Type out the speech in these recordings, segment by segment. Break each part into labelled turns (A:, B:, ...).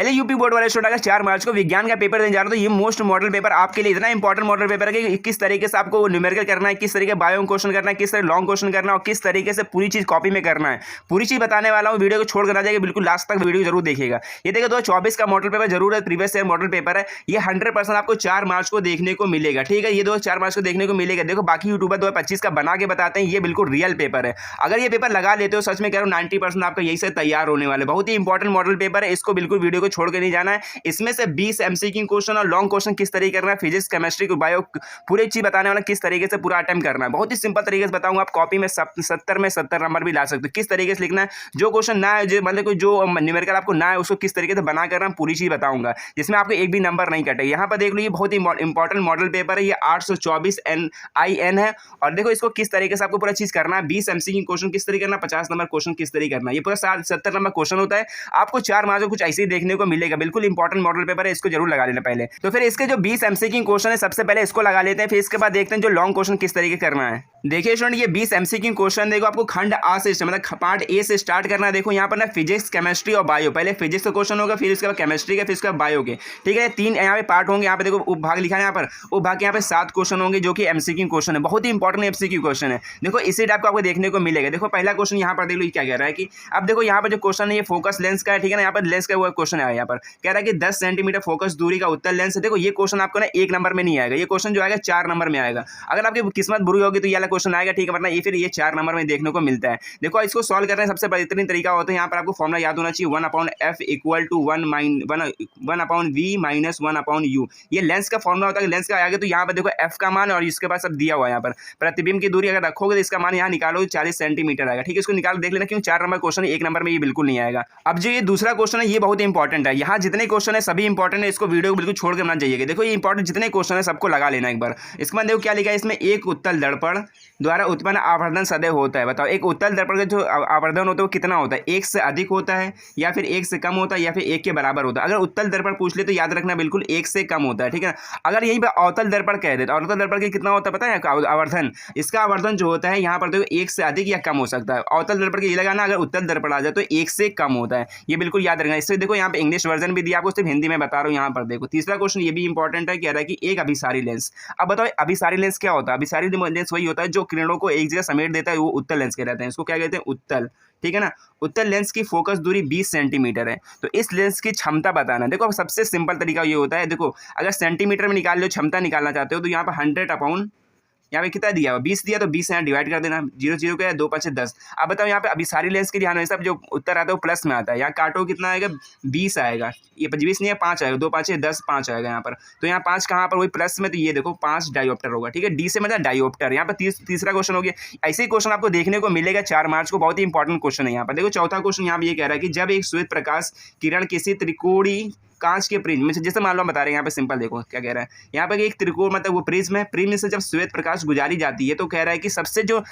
A: पहले UP board वाले student अगर 4 मार्च को विज्ञान का पेपर देने जा रहे हो तो ये मोस्ट मॉडल पेपर आपके लिए इतना इंपॉर्टेंट मॉडल पेपर है कि किस तरीके से आपको न्यूमेरिकल करना है, किस तरीके बायो क्वेश्चन करना है, किस तरह लॉन्ग क्वेश्चन करना है और किस तरीके से पूरी चीज कॉपी में करना है, पूरी चीज बताने वाला हूँ। वीडियो को छोड़ कर ना जाएगा, बिल्कुल लास्ट तक वीडियो जरूर देखिएगा। ये देखिए 2024 का मॉडल पेपर जरूर है, प्रीवियस ईयर मॉडल पेपर है। ये 100% आपको 4 मार्च को देखने को मिलेगा, ठीक है। ये 4 मार्च को देखने को मिलेगा। देखो बाकी यूट्यूबर 2025 का बना के बताते हैं, ये बिल्कुल रियल पेपर है। अगर ये पेपर लगा लेते हो सच में कह रहा हूँ 90% आपका यही से तैयार होने वाले। बहुत ही इंपॉर्टेंट मॉडल पेपर है, इसको बिल्कुल वीडियो को छोड़ के नहीं जाना है। इसमें से 20 एमसीक्यू क्वेश्चन और लॉन्ग क्वेश्चन किस तरीके करना है, फिजिक्स केमिस्ट्री बायो पूरी चीज बताने वाला किस तरीके से पूरा अटेम्प्ट करना है। बहुत ही सिंपल तरीके से बताऊंगा। आप कॉपी में 70 नंबर भी ला सकते हो। किस तरीके से लिखना है, जो क्वेश्चन ना है, जो मतलब जो न्यूमेरिकल आपको ना है उसको किस तरीके से बना करना पूरी चीज बताऊंगा, जिसमें आपको एक भी नंबर नहीं कटे। यहाँ पर देख लो, ये बहुत ही इंपॉर्टेंट मॉडल पेपर है। ये 824 IN है। और देखो इसको किस तरीके से आपको पूरा चीज करना है। 20 एमसीक्यू क्वेश्चन किस तरीके करना, 50 नंबर क्वेश्चन किस तरीके करना है। ये पूरा 70 नंबर क्वेश्चन होता है। आपको 4 मार्च को कुछ ऐसे ही देखने को मिलेगा। बिल्कुल इंपॉर्टेंट मॉडल पेपर है, इसको जरूर लगा लेना पहले। तो फिर इसके जो 20 एमसीक्यू क्वेश्चन है सबसे पहले इसको लगा लेते हैं, फिर इसके बाद देखते हैं जो लॉन्ग क्वेश्चन किस तरीके करना है। देखिए स्टूडेंट, ये 20 एमसीक्यू क्वेश्चन देखो आपको खंड आ से मतलब पार्ट ए से स्टार्ट करना है। देखो यहाँ पर ना फिजिक्स केमिस्ट्री और बायो, पहले फिजिक्स का क्वेश्चन होगा, फिर इसके बाद केमिस्ट्री का, फिर इसके बाद बायो के, ठीक है। 3 यहाँ पे पार्ट होंगे। यहाँ पे देखो उपभाग लिखा है, यहाँ पर उपभाग के यहाँ पे 7 क्वेश्चन होंगे जो कि एमसीक्यू क्वेश्चन है। बहुत ही इंपॉर्टेंट एमसीक्यू क्वेश्चन है। देखो इसी टाइप को आपको देखने को मिलेगा। देखो पहला क्वेश्चन यहाँ पर देख लो क्या कह रहा है कि अब देखो यहाँ पर जो क्वेश्चन है ये फोकस लेंस का है, ठीक है ना। यहाँ पर लेंस का वो क्वेश्चन है, यहाँ पर कह रहा है कि 10 सेंटीमीटर फोकस दूरी का उत्तल लेंस है। देखो ये क्वेश्चन आपको ना 1 नंबर में नहीं आएगा, ये क्वेश्चन जो आएगा 4 नंबर में आएगा। अगर आपकी किस्मत बुरी होगी तो ये वाला क्वेश्चन आएगा, ठीक है, वरना ये फिर ये 4 नंबर में देखने को मिलता है। देखो इसको सॉल्व करने सबसे बेहतरीन तरीका होता है, यहाँ पर आपको फॉर्मुला याद होना चाहिए 1/f = 1/v - 1/u। ये लेंस का फॉर्मुला होता है। लेंस का आगे तो यहाँ पर देखो f का मान और इसके बाद सब दिया हुआ है। यहाँ पर प्रतिबिंब की दूरी अगर रखोगे तो इसका मान यहाँ निकालो 40 सेंटीमीटर आएगा, ठीक है। इसको निकाल देख लेना, क्यों 4 नंबर क्वेश्चन 1 नंबर में ये बिल्कुल नहीं आएगा। अब जो ये दूसरा क्वेश्चन है ये बहुत इंपॉर्टेंट है। यहाँ जितने क्वेश्चन है सभी इंपॉर्टेंट है, इसको वीडियो को बिल्कुल छोड़ के मत जाइएगा। देखो ये इंपॉर्टेंट जितने क्वेश्चन है सबको लगा लेना एक बार। इसके बाद देखो क्या लिखा है इसमें, एक उत्तल दर्पण द्वारा उत्पन्न आवर्धन सदैव होता है। बताओ एक उत्तल दर्पण का जो आवर्धन होता है वो कितना होता है, 1 से अधिक होता है या फिर 1 से कम होता है या फिर 1 के बराबर होता है। अगर उत्तल दर्पण पूछ ले तो याद रखना बिल्कुल 1 से कम होता है, ठीक है ना। अगर यहीं पर अवतल दर्पण कह दे तो अवतल दर्पण के कितना होता है पता है आवर्धन, इसका आवर्धन जो होता है यहाँ पर देखो 1 से अधिक या कम हो सकता है। अवतल दर्पण के ये लगाना, अगर उत्तल दर्पण आ जाए तो 1 से कम होता है, ये बिल्कुल याद रखना। इससे देखो यहाँ पे इंग्लिश वर्जन भी दिया, आपको सिर्फ हिंदी में बता रहा हूँ। यहाँ पर देखो तीसरा क्वेश्चन ये भी इंपॉर्टेंट है, कह रहा है कि एक अभिसारी लेंस। अब बताओ अभिसारी लेंस क्या होता है। अभिसारी लेंस वही होता है जो किरणों को एक जगह समेट देता है, वो उत्तल लेंस कहलाते हैं। इसको क्या कहते हैं, उत्तल, ठीक है ना। उत्तल लेंस की फोकस दूरी 20 सेंटीमीटर है। तो इस लेंस की क्षमता बताना। देखो सबसे सिंपल तरीका ये होता है, देखो अगर सेंटीमीटर में निकाल लो, क्षमता निकालना चाहते हो तो यहाँ पर 100 यहाँ पे कितना दिया हुआ 20 दिया, तो 20 यहाँ डिवाइड कर देना, 0 0 का 2 5 10। अब बताओ यहाँ पे अभी सारी लेंस के ध्यान सब जो उत्तर आता है वो प्लस में आता है। यहाँ काटो कितना आएगा, 20 आएगा। ये 20 नहीं है, 5 आएगा, 2 5 10 5 आएगा यहाँ पर। तो यहाँ 5 कहाँ पर, वही प्लस में, तो ये देखो 5 डायोप्टर होगा, ठीक है। डी से मतलब डायोप्टर। यहाँ पर तीसरा क्वेश्चन हो गया। ऐसे ही क्वेश्चन आपको देखने को मिलेगा 4 मार्च को, बहुत ही इंपॉर्टेंट क्वेश्चन है। यहाँ पर देखो चौथा क्वेश्चन यहाँ पर ये कह रहा है कि जब एक श्वेत प्रकाश किरण किसी त्रिकोणी कांच के प्रिज्म में, जैसे मान लो हम बता रहे हैं यहाँ पे सिंपल देखो क्या कह रहा है। यहाँ पे एक त्रिकोण मतलब वो प्रिज्म है, प्रिज्म से जब श्वेत प्रकाश गुजारी जाती है तो कह रहा है कि सबसे जो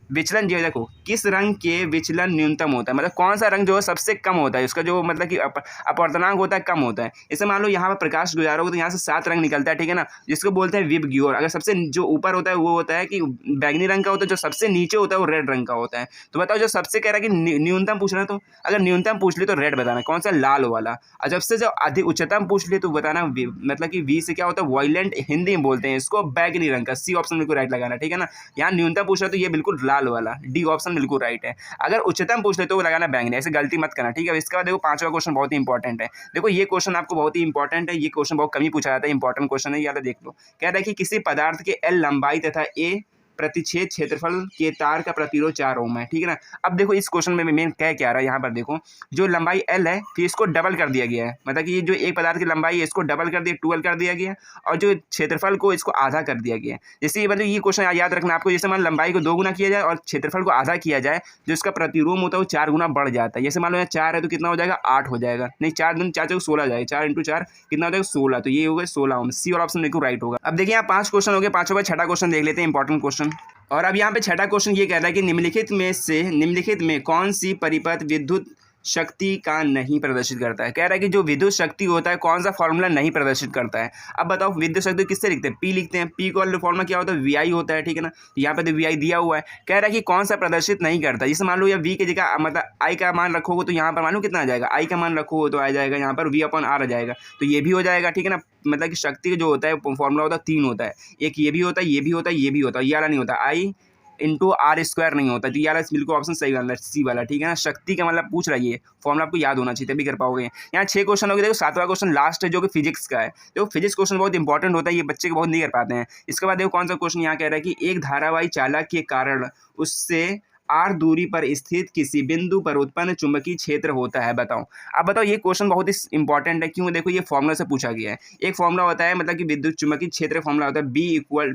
A: विचलन जो है, देखो किस रंग के विचलन न्यूनतम होता है, मतलब कौन सा रंग जो है सबसे कम होता है, उसका जो मतलब कि अपवर्तनांक होता है कम होता है। जैसे मान लो यहाँ पर प्रकाश गुजारोगे तो यहाँ से 7 रंग निकलता है, ठीक है ना, जिसको बोलते हैं विबग्योर। अगर सबसे जो ऊपर होता है वो होता है कि बैंगनी रंग का होता है, जो सबसे नीचे होता है वो रेड रंग का होता है। तो बताओ जो सबसे कह रहा है कि न्यूनतम पूछ रहा है, तो अगर न्यूनतम पूछ ले तो रेड बताना, कौन सा, लाल वाला। और जब से जो अधिक उच्चतम पूछ ले तो बताना मतलब कि वी से क्या होता है, वायलेंट, हिंदी में बोलते हैं इसको, बैंगनी रंग का। सी ऑप्शन बिल्कुल राइट लगाना, ठीक है ना। यहाँ न्यूनतम पूछ रहा है तो ये बिल्कुल लाल वाला, डी ऑप्शन बिल्कुल राइट है। अगर उच्चतम पूछ ले तो वो लगाना बैंगनी, ऐसे गलती मत करना, ठीक है। इसके बाद देखो 5वां क्वेश्चन बहुत ही इंपॉर्टेंट है। देखो ये क्वेश्चन आपको बहुत ही इंपॉर्टेंट है, ये क्वेश्चन बहुत कम ही पूछा जाता है, इंपॉर्टेंट क्वेश्चन है, याद देख लो। कह रहा है कि किसी पदार्थ के एल लंबाई तथा ए प्रतिच्छेद क्षेत्रफल के तार का प्रतिरोध 4 ओम है, ठीक है ना। अब देखो इस क्वेश्चन में मेन क्या रहा है, यहाँ पर देखो जो लंबाई एल है फिर इसको डबल कर दिया गया है, मतलब कि ये जो एक पदार्थ की लंबाई है इसको डबल कर दिया, 12 कर दिया गया, और जो क्षेत्रफल को इसको आधा कर दिया गया। जैसे मतलब ये क्वेश्चन याद रखना आपको, जैसे मान लंबाई को 2 गुना किया जाए और क्षेत्रफल को आधा किया जाए, जो इसका प्रतिरोध होता है वो 4 गुना बढ़ जाता है। जैसे मान लो यहाँ 4 है तो कितना हो जाएगा, 8 हो जाएगा, नहीं 4 दूनी 4 4 16 जाएगा, 4 × 4 कितना हो जाएगा, 16। तो ये होगा 16 ओम। सी और ऑप्शन बिल्कुल राइट होगा। अब देखिए यहाँ 5 क्वेश्चन हो गए, 5 छठा क्वेश्चन देख लेते हैं, इंपॉर्टेंट क्वेश्चन। और अब यहाँ पे छठा क्वेश्चन ये कह रहा है कि निम्नलिखित में कौन सी परिपथ विद्युत शक्ति का नहीं प्रदर्शित करता है। कह रहा है कि जो विद्युत शक्ति होता है कौन सा फॉर्मूला नहीं प्रदर्शित करता है। अब बताओ विद्युत शक्ति किससे लिखते हैं, पी लिखते हैं, पी का फॉर्मूला क्या होता है, वी होता है, ठीक है ना। तो यहाँ पे तो वी दिया हुआ है, कह रहा है कि कौन सा प्रदर्शित नहीं करता। जैसे मान लो या वी की जगह मतलब आई का मान रखोगे तो यहाँ पर मान लो कितना आ जाएगा, आई का मान रखोगे तो आ जाएगा यहाँ पर V/R आ जाएगा, तो ये भी हो जाएगा, ठीक है ना। मतलब कि शक्ति जो होता है फॉर्मूला होता है 3 होता है, एक ये भी होता है, ये भी होता है, ये भी होता है, ये वाला नहीं होता, I/R² नहीं होता। तो ये वाला बिल्कुल ऑप्शन सही वाला सी वाला, ठीक है ना। शक्ति का मतलब पूछ रही है, फॉर्मूला आपको याद होना चाहिए तभी कर पाओगे। यहाँ 6 क्वेश्चन हो गए। देखो 7वां क्वेश्चन लास्ट है जो कि फिजिक्स का है। देखो फिजिक्स क्वेश्चन बहुत इंपॉर्टेंट होता है, ये बच्चे को बहुत नहीं कर पाते हैं। इसके बाद देखो कौन सा क्वेश्चन यहाँ कह रहा है कि एक धारावाही चालक के कारण उससे r दूरी पर स्थित किसी बिंदु पर उत्पन्न चुंबकीय क्षेत्र होता है, बताओ। अब बताओ ये क्वेश्चन बहुत ही इंपॉर्टेंट है, क्यों, देखो ये फॉर्मूला से पूछा गया है। एक फॉर्मूला होता है मतलब कि विद्युत चुंबकीय क्षेत्र का फॉर्मूला होता है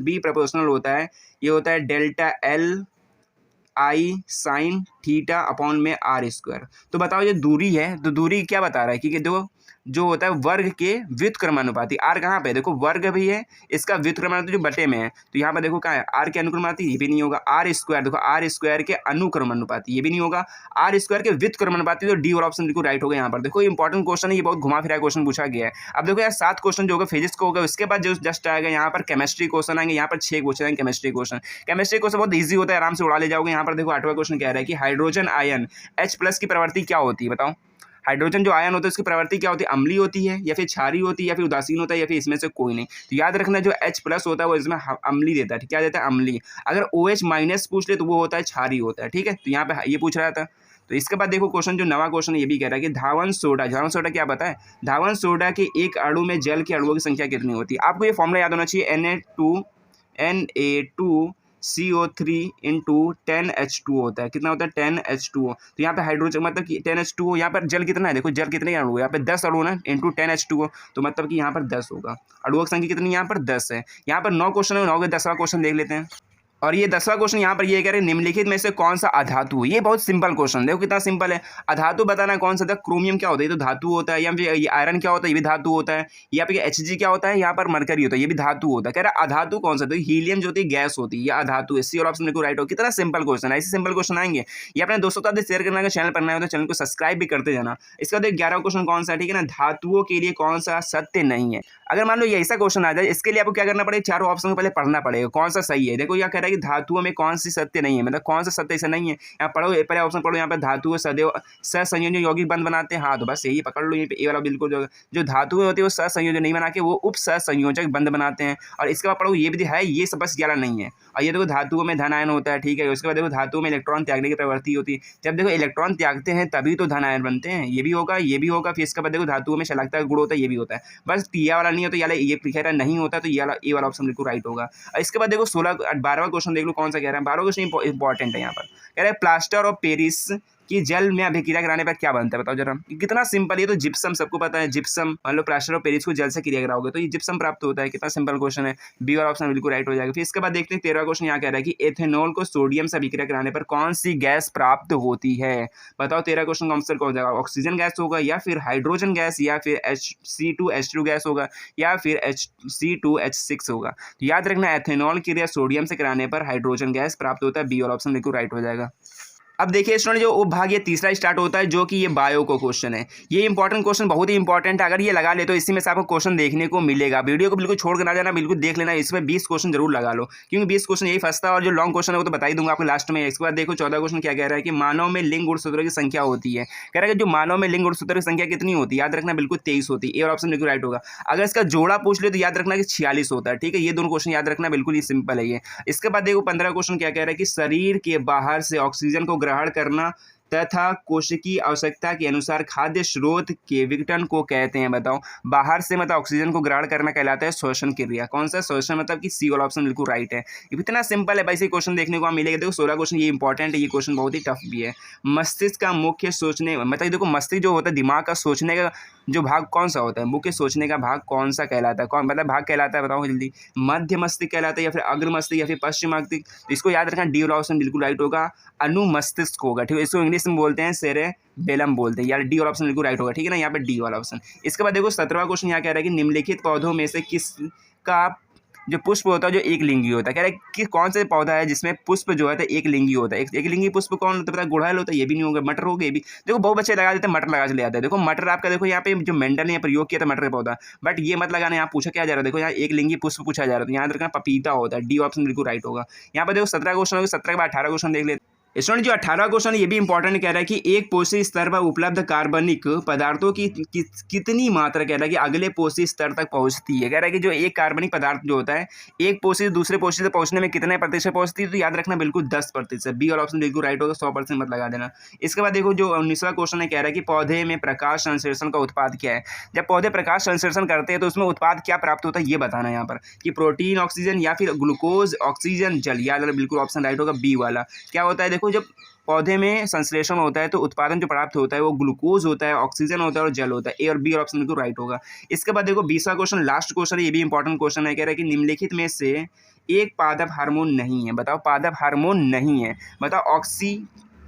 A: B प्रोपोर्शनल होता है, ये होता है delta L I sine theta upon में R²। तो बताओ ये दूरी है, तो दूरी क्या बता रहा है कि जो होता है वर्ग के व्युत्क्रमानुपाती। आर कहाँ पे है, देखो वर्ग भी है, इसका व्युत्क्रमानुपाती जो बटे में है, तो यहाँ पर देखो कहाँ है, आर के अनुक्रमानुपाती, ये भी नहीं होगा। R², देखो R² के अनुक्रमानुपाती, ये भी नहीं होगा। R² के व्युत्क्रमानुपाती, तो डी और ऑप्शन बिल्कुल राइट होगा। यहाँ पर देखो इंपॉर्टेंट क्वेश्चन है, ये बहुत घुमा फिरा क्वेश्चन पूछा गया है। अब देखो यार 7 क्वेश्चन जो होगा फिजिक्स को होगा, उसके बाद जो जस्ट आएगा यहाँ पर केमिस्ट्री क्वेश्चन आएंगे, यहाँ पर 6 क्वेश्चन आएंगे केमिस्ट्री क्वेश्चन। केमिस्ट्री क्वेश्चन बहुत ईजी होता है, आराम से उड़ा ले जाओगे। यहाँ पर देखो 8वां क्वेश्चन कह रहा है कि हाइड्रोजन आयन H+ की प्रवृत्ति क्या होती है, बताओ। हाइड्रोजन जो आयन होता है उसकी प्रवृत्ति क्या होती है, अम्लीय होती है या फिर क्षारीय होती है या फिर उदासीन होता है या फिर इसमें से कोई नहीं। तो याद रखना जो H+ होता है वो इसमें अम्लीय देता है, क्या देता है, अम्लीय। अगर OH- पूछ ले तो वो होता है क्षारीय होता है, ठीक है। तो यहाँ पे ये पूछ रहा था। तो इसके बाद देखो क्वेश्चन जो नवा क्वेश्चन ये भी कह रहा है कि धावन सोडा क्या पता है, धावन सोडा के एक अणु में जल के अणुओं की संख्या कितनी होती है। आपको ये फॉर्मूला याद होना चाहिए, Na2CO3 इंटू 10H2 होता है, कितना होता है 10H2O। तो यहाँ पे हाइड्रोजन मतलब कि 10H2O, यहाँ पर जल कितना है, देखो जल कितने अणु है, यहाँ पे 10 अणु ना, इंटू 10H2O, तो मतलब कि यहाँ पर 10 होगा। अणुओं की संख्या कितनी, यहाँ पर 10 है। यहाँ पर 9 क्वेश्चन है, 9 के 10वां क्वेश्चन देख लेते हैं। और ये 10वां क्वेश्चन यहाँ पर ये कह रहे हैं निम्नलिखित में से कौन सा अधातु है। ये बहुत सिंपल क्वेश्चन, देखो कितना सिंपल है। अधातु बताना कौन सा था, क्रोमियम क्या होता है, ये तो धातु होता है, या फिर आयरन क्या होता है, ये भी धातु होता है, या फिर Hg क्या होता है, यहाँ पर मरकरी होता है, ये भी धातु होता है। कह रहा है अधातु कौन सा, तो हीलियम जो होती है गैस होती है, या अधातु है। सी और ऑप्शन बिल्कुल राइट हो। कितना सिंपल क्वेश्चन है, ऐसे सिंपल क्वेश्चन आएंगे। ये अपने दोस्तों के साथ शेयर करना, चैनल पर नए हो तो चैनल को सब्सक्राइब भी करते जाना। इसका देखो 11वां क्वेश्चन कौन सा है, ठीक है ना, धातुओं के लिए कौन सा सत्य नहीं है। अगर मान लो ये ऐसा क्वेश्चन आ जाए, इसके लिए आपको क्या करना पड़ेगा, चारों ऑप्शन को पहले पढ़ना पड़ेगा कौन सा सही है। देखो यहाँ कह रहा है कि धातुओं में कौन सी सत्य नहीं है, मतलब कौन सा सत्य ऐसा नहीं है। यहाँ पढ़ो, पहले ऑप्शन पढ़ो, यहाँ पे धातु सदैव सहसंयोजन यौगिक बंध बनाते हैं, हाँ तो बस यही पकड़ लो। ये पे ए वाला बिल्कुल जो धातुएं होती है वो सहसंयोजन नहीं बना के वो उप सहसंयोजक बंध बनाते हैं। और इसके बाद पढ़ो ये भी है, ये सब बस 11 नहीं है। और ये देखो धातुओं में धन आयन होता है, ठीक है। उसके बाद देखो धातुओं में इलेक्ट्रॉन त्यागने की प्रवृत्ति होती है, जब देखो इलेक्ट्रॉन त्यागते हैं तभी तो धन आयन बनते हैं, ये भी होगा, ये भी होगा। फिर इसके बाद देखो धातुओं में शलाकता का गुण होता है, ये भी होता है। बस ये वाला नहीं होता, ये लिखा रहा नहीं होता, तो ये वाला ऑप्शन बिल्कुल राइट होगा। और इसके बाद देखो 12वां क्वेश्चन देख लो कौन सा कह रहा है। 12वां क्वेश्चन इंपॉर्टेंट है। यहाँ पर कह रहा है प्लास्टर ऑफ पेरिस कि जल में अभिक्रिया कराने पर क्या बनता है, बताओ जरा। कितना सिंपल, ये तो जिप्सम सबको पता है, जिप्सम। मान लो प्लास्टर ऑफ पेरिस को जल से क्रिया कराओगे तो ये जिप्सम प्राप्त होता है। कितना सिंपल क्वेश्चन है, बी वाला ऑप्शन बिल्कुल राइट हो जाएगा। फिर इसके बाद देखते हैं 13वां क्वेश्चन। यहाँ कह रहा है कि एथेनॉल को सोडियम से अभिक्रिया कराने पर कौन सी गैस प्राप्त होती है, बताओ। 13 क्वेश्चन का आंसर कौन जाएगा, ऑक्सीजन गैस होगा, या फिर हाइड्रोजन गैस, या फिर C2H2 गैस होगा, या फिर C2H6 होगा। तो याद रखना एथेनॉल क्रिया सोडियम से कराने पर हाइड्रोजन गैस प्राप्त होता है, बी वाला ऑप्शन बिल्कुल राइट हो जाएगा। अब देखिए स्टूडेंट जो उपभाग ये तीसरा स्टार्ट होता है जो कि ये बायो को क्वेश्चन है। ये इंपॉर्टेंट क्वेश्चन बहुत ही इंपॉर्टेंट है, अगर ये लगा ले तो इसी में से आपको क्वेश्चन देखने को मिलेगा। वीडियो को बिल्कुल छोड़ कर ना जाना, बिल्कुल देख लेना। इसमें 20 क्वेश्चन जरूर लगा लो, क्योंकि 20 क्वेश्चन यही फंसता है। और जो लॉन्ग क्वेश्चन है वो तो बता ही दूंगा आपको लास्ट में। इसके बाद देखो 14 क्वेश्चन क्या कह रहा है कि मानव में लिंग गुणसूत्रों की संख्या होती है। कह रहा है कि जो मानव में लिंग गुणसूत्रों की संख्या कितनी होती है, याद रखना बिल्कुल 23 होती है। ये ऑप्शन बिल्कुल राइट होगा। अगर इसका जोड़ा पूछ ले तो याद रखना कि 46 होता है, ठीक है। ये दोनों क्वेश्चन याद रखना, बिल्कुल ही सिंपल है ये। इसके बाद देखो 15 क्वेश्चन क्या कह रहा है कि शरीर के बाहर से ऑक्सीजन को ग्रहण करना तथा कोशिकीय आवश्यकता के अनुसार खाद्य स्रोत के विघटन को कहते हैं, बताओ। बाहर से मतलब ऑक्सीजन को ग्रहण करना कहलाता है श्वसन क्रिया। कौन सा श्वसन, मतलब कि सी वाला ऑप्शन बिल्कुल राइट है। इतना सिंपल है भाई, से क्वेश्चन देखने को मिलेगा। देखो 16 क्वेश्चन ये इंपॉर्टेंट है, ये क्वेश्चन बहुत ही टफ भी है। मस्तिष्क का मुख्य सोचने मतलब देखो मस्तिष्क जो होता है दिमाग का सोचने का जो भाग कौन सा होता है, मुख्य सोचने का भाग कौन सा कहलाता है, कौन मतलब भाग कहलाता है, बताओ जल्दी। मध्य मस्तिष्क कहलाता है, या फिर अग्र मस्तिष्क, या फिर पश्चिम मस्तिष्क। इसको याद रखना, डी वाला ऑप्शन बिल्कुल राइट होगा, अनुमस्तिष्क होगा, ठीक है। इसको इंग्लिश में बोलते हैं सेरेबेलम बोलते हैं, यार डी वाला ऑप्शन बिल्कुल राइट होगा, ठीक है ना। यहाँ पे डी वाला ऑप्शन। इसके बाद देखो 17वां क्वेश्चन यहाँ कह रहा है कि निम्नलिखित पौधों में से किसका जो पुष्प होता है जो एक लिंगी होता है। कह रहा है कि कौन सा पौधा है जिसमें पुष्प जो है तो एक लिंगी होता है। एक लिंगी पुष्प कौन होता है पता है? गुड़हल होता है, ये भी नहीं होगा। मटर हो गए भी, देखो बहुत बच्चे लगा देते हैं, मटर लगा चले जाते हैं। देखो मटर आपका, देखो यहाँ पे जो मेंडल ने प्रयोग किया था मटर का पौधा, बट ये मत लगाना। यहाँ पूछा क्या जा रहा है, देखो यहाँ एक लिंगी पुष्प पूछा जा रहा है, तो यहाँ रखना पपीता होता है। डी ऑप्शन बिल्कुल राइट होगा। यहाँ पर देखो 17 क्वेश्चन होगा, 17 के बाद 18 क्वेश्चन देख लेते। स्टूडेंट जो 18 क्वेश्चन ये भी इंपॉर्टेंट कह रहा है कि एक पोषी स्तर पर उपलब्ध कार्बनिक पदार्थों की कितनी मात्रा कह रहा है कि अगले पोषी स्तर तक पहुंचती है। कह रहा है कि जो एक कार्बनिक पदार्थ जो होता है एक पोषी से दूसरे पोषी से पहुंचने में कितने प्रतिशत पहुंचती है, तो याद रखना बिल्कुल 10%। बी और ऑप्शन बिल्कुल राइट होगा, 100% मत लगा देना। इसके बाद देखो जो 19वां क्वेश्चन है, कह रहा है कि पौधे में प्रकाश संश्लेषण का उत्पाद क्या है। जब पौधे प्रकाश संश्लेषण करते हैं तो उसमें उत्पाद क्या प्राप्त होता है ये बताना है यहाँ पर, कि प्रोटीन ऑक्सीजन या फिर ग्लूकोज ऑक्सीजन जल। याद रखना बिल्कुल ऑप्शन राइट होगा, बी वाला। क्या होता है, देखो जब पौधे में संश्लेषण होता है तो उत्पादन जो प्राप्त होता है वो ग्लूकोज होता है, ऑक्सीजन होता है और जल होता है। ए और बी ऑप्शन बिल्कुल राइट होगा। इसके बाद देखो 20वां क्वेश्चन, लास्ट क्वेश्चन है, ये भी इंपॉर्टेंट क्वेश्चन है। कह रहा है कि निम्नलिखित में से एक पादप हार्मोन नहीं है। बताओ पादप हार्मोन नहीं है, बताओ।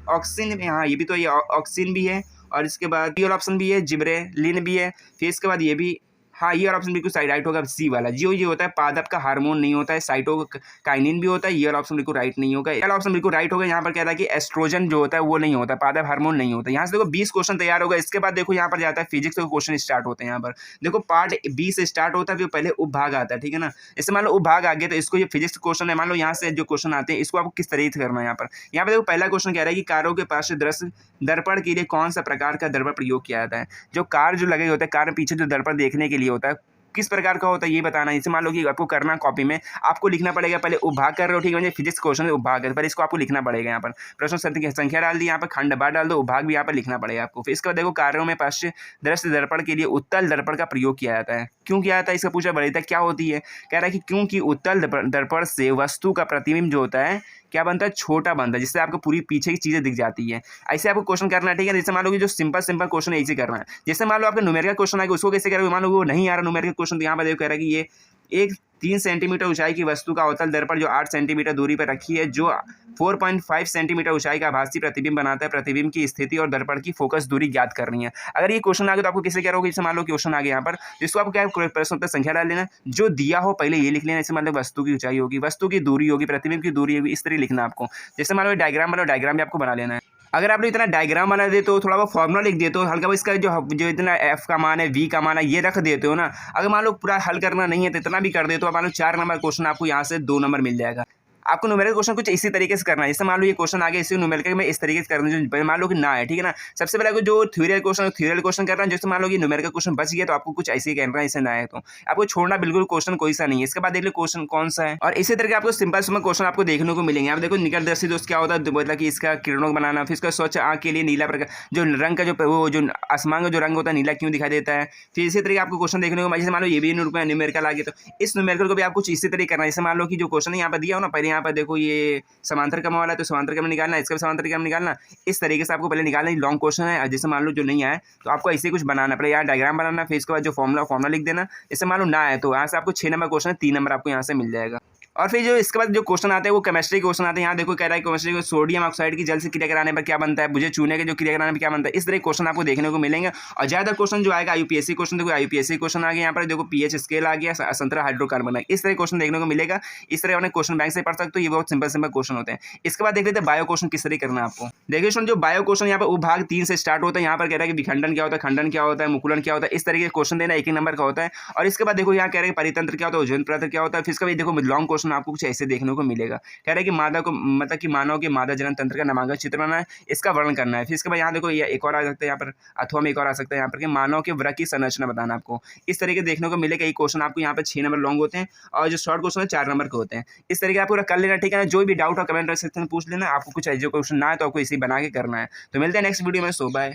A: ऑक्सीन, हाँ ये भी तो, ये ऑक्सीन भी है, और इसके बाद बी और ऑप्शन भी है, जिब्रेलिन भी है। फिर इसके बाद ये भी, हाँ ये और ऑप्शन बिल्कुल साइड राइट होगा, सी वाला। जो ये होता है पादप का हार्मोन नहीं होता है, साइटोकाइनिन भी होता है। ये और ऑप्शन बिल्कुल राइट नहीं होगा, ये ऑप्शन बिल्कुल राइट होगा। यहाँ पर कह रहा है कि एस्ट्रोजन जो होता है वो नहीं होता, पादप हार्मोन नहीं होता। यहाँ से देखो 20 क्वेश्चन तैयार होगा। इसके बाद देखो यहाँ पर जाता है फिजिक्स के क्वेश्चन स्टार्ट होते हैं। यहाँ पर देखो पार्ट 20 से स्टार्ट होता है, फिर पहले उपभाग आता है, ठीक है ना। जैसे मान लो उपभाग आ गया तो इसको, ये फिजिक्स क्वेश्चन है, मान लो यहाँ से जो क्वेश्चन आते हैं इसको आपको किस तरीके से करना है। यहाँ पर देखो पहला क्वेश्चन कह रहा है कि कारों के पास दृश्य दर्पण के लिए कौन सा प्रकार का दर्पण प्रयोग किया जाता है। जो कार जो लगे होते हैं, कार पीछे जो दर्पण देखने के लिए होता है किस प्रकार का होता है ये बताना है। जैसे मान लो कि आपको करना कॉपी में, आपको लिखना पड़ेगा, पहले उपभाग कर रहे हो, ठीक है, फिजिक्स क्वेश्चन उपभाग है, पर इसको आपको लिखना पड़ेगा। यहाँ पर प्रश्न संख्या डाल दी, यहाँ पर खंड बार डाल दो, उपभाग भी यहाँ पर लिखना पड़ेगा आपको। फिर इसके बाद देखो कार्यों में पार्श्व दृश्य दर्पण के लिए उत्तल दर्पण का प्रयोग किया जाता है। क्यों किया जाता है इसका पूछा, वरीयता क्या होती है। कह रहा है कि क्योंकि उत्तल दर्पण से वस्तु का प्रतिबिंब जो होता है क्या बनता है, छोटा बनता है, जिससे आपको पूरी पीछे की चीजें दिख जाती है। ऐसे आपको क्वेश्चन करना है, ठीक है। जैसे मान लो कि जो सिंपल क्वेश्चन ऐसे करना है। जैसे मान लो आपका न्यूमेरिकल क्वेश्चन आएगा, उसको कैसे करोगे, मान लो वो नहीं आ रहा न्यूमेरिकल क्वेश्चन, तो यहाँ पर देखो कह रहा है कि ये एक 3 सेंटीमीटर ऊंचाई की वस्तु का अवतल दर्पण जो 8 सेंटीमीटर दूरी पर रखी है, जो 4.5 सेंटीमीटर ऊंचाई का आभासी प्रतिबिंब बनाता है। प्रतिबिंब की स्थिति और दर्पण की फोकस दूरी ज्ञात करनी है। अगर ये क्वेश्चन आ गया तो आपको किसे करोगे, जैसे मान लो क्वेश्चन आ गया यहाँ पर, जिसको आपको क्या प्रश्न उत्तर संख्या डाल लेना, जो दिया हो पहले ये लिख लेना। जैसे मतलब वस्तु की ऊंचाई होगी, वस्तु की दूरी होगी, प्रतिबिंब की दूरी होगी, इस तरह लिखना आपको। जैसे मान लो डायग्राम बना, डायग्राम भी आपको बना लेना है। अगर आप इतना डायग्राम बना देते हो, थोड़ा बहुत फॉर्मूला लिख देते हो हल्का, इसका जो इतना एफ का मान है, वी का मान है, ये रख देते हो ना। अगर मान लो पूरा हल करना नहीं है तो इतना भी कर देते हो, मान लो 4 नंबर क्वेश्चन आपको यहाँ से 2 नंबर मिल जाएगा। आपको न्यूमेरिकल क्वेश्चन कुछ इसी तरीके से करना है। जैसे मान लो ये क्वेश्चन आ गया, इसी न्यूमेरिकल में इस तरीके से करना है, जो मान लो कि ना है, ठीक है ना। सबसे पहले जो थ्योरियल क्वेश्चन करना है। जैसे मान लो कि न्यूमेरिकल क्वेश्चन बच गया तो आपको कुछ ऐसे ही करना है, इसे ना है तो आपको छोड़ना बिल्कुल क्वेश्चन कोई सा नहीं है। इसके बाद देख लो क्वेश्चन कौन सा है, और इसी तरीके आपको सिंपल क्वेश्चन आपको देखने को मिलेंगे। आप देखो निकटदर्शी दोस्त क्या होता है, मतलब कि इसका किरणों को बनाना। फिर इसका स्वच्छ आंख के लिए नीला प्रकार जो रंग का जो आसमान का जो रंग होता है नीला क्यों दिखाई देता है। फिर इसी तरीके आपको क्वेश्चन देखने को, जैसे मान लो ये भी न्यूमेरिकल आ गया तो इस न्यूमेरिकल को भी आपको इसी तरीके करना है। जैसे मान लो कि जो क्वेश्चन यहाँ पर दिया हो ना, पहले यहाँ पर देखो ये समांतर क्रम वाला है तो समांतर क्रम निकालना, इसका भी समांतर क्रम निकालना। इस तरीके से आपको पहले निकालना। लॉन्ग क्वेश्चन है, जैसे मान लो जो नहीं आए तो आपको ऐसे कुछ बनाना पड़ेगा, यहाँ डायग्राम बनाना, फिर इसके बाद जो फॉर्मूला लिख देना। जैसे मान लो ना है तो यहाँ से आपको 6 नंबर क्वेश्चन है, 3 नंबर आपको यहाँ से मिल जाएगा। और फिर जो इसके बाद जो क्वेश्चन आते हैं वो केमिस्ट्री क्वेश्चन आते हैं। यहाँ देखो कह रहा है केमिस्ट्री को सोडियम ऑक्साइड की जल से क्रिया कराने पर क्या बनता है, मुझे चूने के जो क्रिया कराने पर क्या बनता है, इस तरह क्वेश्चन आपको देखने को मिलेंगे। और ज़्यादा क्वेश्चन जो आएगा यूपीएससी क्वेश्चन, देखो यूपीएससी क्वेश्चन आ गया, यहाँ पर देखो पीएच स्केल आ गया, संतरा हाइड्रोकार्बन है, इस तरह क्वेश्चन देखने को मिलेगा। इस तरह अपने क्वेश्चन बैंक से पढ़ सकते हो, ये बहुत सिंपल क्वेश्चन होते हैं। इसके बाद देख लेते हैं बायो क्वेश्चन किस तरह करना है आपको। देखिए जो बायो क्वेश्चन यहाँ पर उपभाग 3 से स्टार्ट होता है। यहाँ पर कह रहा है कि विखंडन क्या होता है, खंडन क्या होता है, मुकुलन क्या होता है, इस तरीके क्वेश्चन देना, 1 नंबर का होता है। और इसके बाद देखो यहाँ कह रहे हैं परितंत्र क्या होता है, ओजोन परत क्या होता है। फिर इसका भी देखो लॉन्ग क्वेश्चन आपको कुछ ऐसे देखने को मिलेगा। कह रहा है कि मादा को, मतलब कि मानव के मादा जनन तंत्र का नामांकन चित्र बनाना है, इसका वर्णन करना है। फिर इसके बाद यहाँ देखो ये एक और आ सकता है, यहाँ पर अथवा में एक और आ सकता है, यहाँ पर कि मानव के वृक्क की संरचना बताना आपको। इस तरीके देखने को मिलेगा। ये क्वेश्चन आपको यहाँ पर 6 नंबर लॉन्ग होते हैं, और जो शॉर्ट क्वेश्चन है 4 नंबर के होते हैं। इस तरीके आपको कर लेना, ठीक है ना। जो भी डाउट हो कमेंट सेक्शन में पूछ लेना। आपको कुछ ऐसे क्वेश्चन ना है तो आपको इसी बना के करना है। तो मिलते हैं नेक्स्ट वीडियो में। सो बाय।